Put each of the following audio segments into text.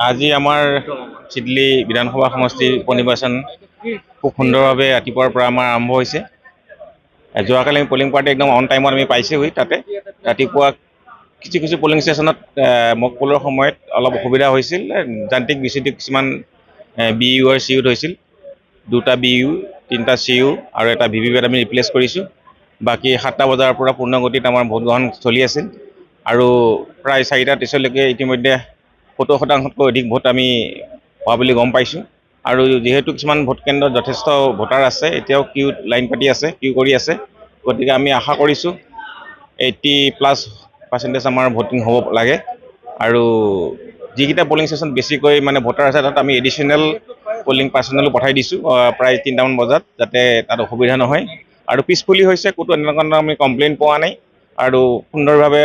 আজি আমাৰ চিডলি বিধানসভা সমষ্টিৰ উপনিৰ্বাচন খুব সুন্দৰভাৱে ৰাতিপুৱাৰ পৰা আমাৰ আৰম্ভ হৈছে। যোৱাকালি আমি পলিং পাৰ্টি একদম অন টাইমত আমি পাইছোঁহি। তাতে ৰাতিপুৱা কিছু পলিং ষ্টেচনত মক পোলৰ সময়ত অলপ অসুবিধা হৈছিল। যান্ত্ৰিক বিচ্যুতি কিছুমান BU আৰু CU হৈছিল। 2টা BU 3টা CU আৰু এটা VVPAT আমি ৰিপ্লেচ কৰিছোঁ। বাকী 7টা বজাৰ পৰা পূৰ্ণগতিত আমাৰ ভোট গ্ৰহণ চলি আছিল আৰু প্ৰায় 4টা 30লৈকে ইতিমধ্যে 70% অধিক ভোট আমি হোৱা বুলি গম পাইছোঁ। আৰু যিহেতু কিছুমান ভোট কেন্দ্ৰত যথেষ্ট ভোটাৰ আছে, এতিয়াও লাইন পাতি আছে, কিউ কৰি আছে। গতিকে আমি আশা কৰিছোঁ 80+ % আমাৰ ভোটিং হ'ব লাগে। আৰু যিকেইটা পলিং ষ্টেচন বেছিকৈ ভোটাৰ আছে, তাত আমি এডিশ্যনেল পলিং পাৰ্চনেলো পঠাই দিছোঁ প্ৰায় 3টামান বজাত, যাতে তাত অসুবিধা নহয়। আৰু পিছপলি হৈছে, ক'তো এনেকুৱা আমি কমপ্লেইন পোৱা নাই আৰু সুন্দৰভাৱে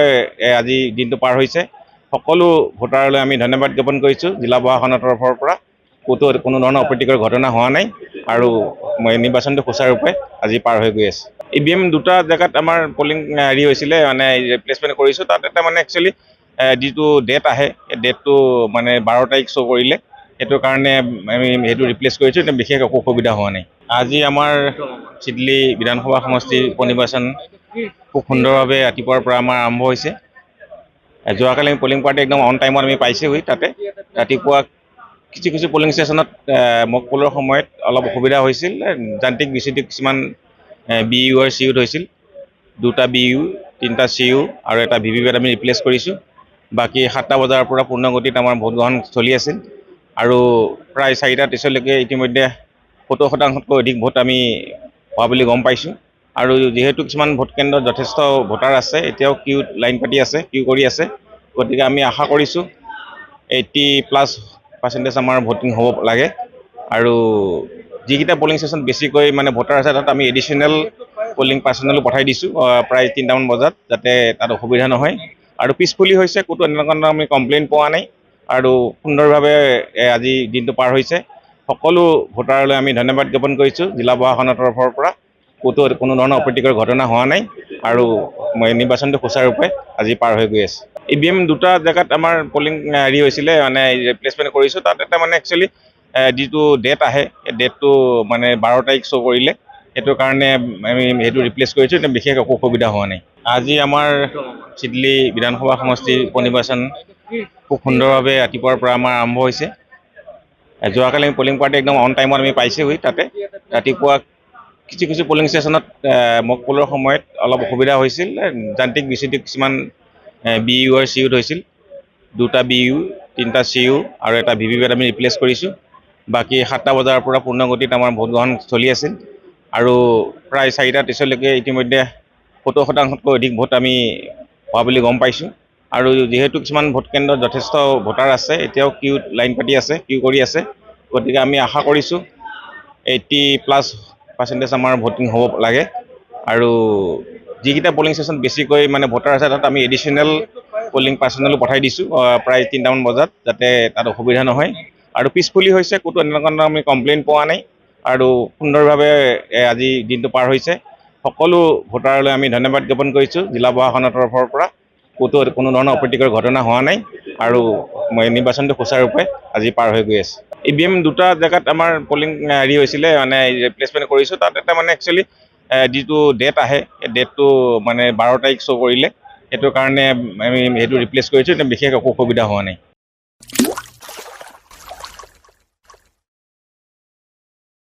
আজি দিনটো পাৰ হৈছে। সকলো ভোটাৰলৈ আমি ধন্যবাদ জ্ঞাপন কৰিছোঁ জিলা প্ৰশাসনৰ তৰফৰ পৰা। কোনো ধৰণৰ অপ্ৰীতিকৰ ঘটনা হোৱা নাই আৰু নিৰ্বাচনটো সুচাৰুৰূপে আজি পাৰ হৈ গৈ আছে। EVM 2টা জেগাত আমাৰ পলিং হৈছিলে, ৰিপ্লেচমেণ্ট কৰিছোঁ। তাত এটা একচুৱেলি যিটো ডেট আহে, এই ডেটটো 12 তাৰিখ শ্ব' কৰিলে। সেইটো কাৰণে আমি সেইটো ৰিপ্লেচ কৰিছোঁ। এতিয়া বিশেষ একো অসুবিধা হোৱা নাই। আজি আমাৰ চিডলি বিধানসভা সমষ্টিৰ উপনিৰ্বাচন খুব সুন্দৰভাৱে ৰাতিপুৱাৰ পৰা আমাৰ আৰম্ভ হৈছে। যোৱাকালি আমি পলিং পাৰ্টি একদম অন টাইমত আমি পাইছোঁহি। তাতে ৰাতিপুৱা কিছু পলিং ষ্টেচনত মক পোলৰ সময়ত অলপ অসুবিধা হৈছিল। যান্ত্ৰিক বিচ্যুতি কিছুমান BU আৰু CU হৈছিল। 2টা BU 3টা CU আৰু এটা VVPAT আমি ৰিপ্লেচ কৰিছোঁ। বাকী 7টা বজাৰ পৰা পূৰ্ণগতিত আমাৰ ভোট গ্ৰহণ চলি আছিল আৰু প্ৰায় 4টা 30লৈকে ইতিমধ্যে 70% অধিক ভোট আমি হোৱা বুলি গম পাইছোঁ। আৰু যিহেতু কিছুমান ভোট কেন্দ্ৰত যথেষ্ট ভোটাৰ আছে, এতিয়াও লাইন পাতি আছে, কিউ কৰি আছে। গতিকে আমি আশা কৰিছোঁ 80+ % আমাৰ ভোটিং হ'ব লাগে। আৰু যিকেইটা পলিং ষ্টেচন বেছিকৈ ভোটাৰ আছে, তাত আমি এডিশ্যনেল পলিং পাৰ্চনেলো পঠাই দিছোঁ প্ৰায় 3টামান বজাত, যাতে তাত অসুবিধা নহয়। আৰু পিছপলি হৈছে, ক'তো এনেকুৱা আমি কমপ্লেইন পোৱা নাই আৰু সুন্দৰভাৱে আজি দিনটো পাৰ হৈছে। সকলো ভোটাৰলৈ আমি ধন্যবাদ জ্ঞাপন কৰিছোঁ জিলা প্ৰশাসনৰ তৰফৰ পৰা। কোনো ধৰণৰ অপ্ৰীতিকৰ ঘটনা হোৱা নাই আৰু নিৰ্বাচনটো সুচাৰুৰূপে আজি পাৰ হৈ গৈ আছে। EVM 2টা জেগাত আমাৰ পলিং হৈছিলে, ৰিপ্লেচমেণ্ট কৰিছোঁ। তাত এটা একচুৱেলি যিটো ডেট আহে, এই ডেটটো 12 তাৰিখ শ্ব' কৰিলে। সেইটো কাৰণে আমি সেইটো ৰিপ্লেচ কৰিছোঁ। এতিয়া বিশেষ একো অসুবিধা হোৱা নাই। আজি আমাৰ চিডলি বিধানসভা সমষ্টিৰ উপনিৰ্বাচন খুব সুন্দৰভাৱে ৰাতিপুৱাৰ পৰা আমাৰ আৰম্ভ হৈছে। যোৱাকালি আমি পলিং পাৰ্টি একদম অন টাইমত আমি পাইছোঁহি। তাতে ৰাতিপুৱা কিছু পলিং ষ্টেচনত মক পোলৰ সময়ত অলপ অসুবিধা হৈছিল। যান্ত্ৰিক বিচ্যুতি কিছুমান BU আৰু CU হৈছিল। 2টা BU 3টা CU আৰু এটা VVPAT আমি ৰিপ্লেচ কৰিছোঁ। বাকী 7টা বজাৰ পৰা পূৰ্ণগতিত আমাৰ ভোট গ্ৰহণ চলি আছিল আৰু প্ৰায় 4টা 30লৈকে ইতিমধ্যে 70% অধিক ভোট আমি হোৱা বুলি গম পাইছোঁ। আৰু যিহেতু কিছুমান ভোট কেন্দ্ৰত যথেষ্ট ভোটাৰ আছে, এতিয়াও লাইন পাতি আছে, কিউ কৰি আছে। গতিকে আমি আশা কৰিছোঁ 80+ % আমাৰ ভোটিং হ'ব লাগে। আৰু যিকেইটা পলিং ষ্টেচন বেছিকৈ ভোটাৰ আছে, তাত আমি এডিশ্যনেল পলিং পাৰ্চনেলো পঠাই দিছোঁ প্ৰায় 3টামান বজাত, যাতে তাত অসুবিধা নহয়। আৰু পিছপলি হৈছে, ক'তো এনেকুৱা আমি কমপ্লেইন পোৱা নাই আৰু সুন্দৰভাৱে আজি দিনটো পাৰ হৈছে। সকলো ভোটাৰলৈ আমি ধন্যবাদ জ্ঞাপন কৰিছোঁ জিলা প্ৰশাসনৰ তৰফৰ পৰা। কোনো ধৰণৰ অপ্ৰীতিকৰ ঘটনা হোৱা নাই আৰু নিৰ্বাচনটো সুচাৰুৰূপে আজি পাৰ হৈ গৈ আছে। EVM 2টা জেগাত আমাৰ পলিং হৈছিলে, ৰিপ্লেচমেণ্ট কৰিছোঁ। তাত এটা একচুৱেলি যিটো ডেট আহে, এই ডেটটো 12 তাৰিখ শ্ব' কৰিলে। সেইটো কাৰণে আমি সেইটো ৰিপ্লেচ কৰিছোঁ। এতিয়া বিশেষ একো অসুবিধা হোৱা নাই।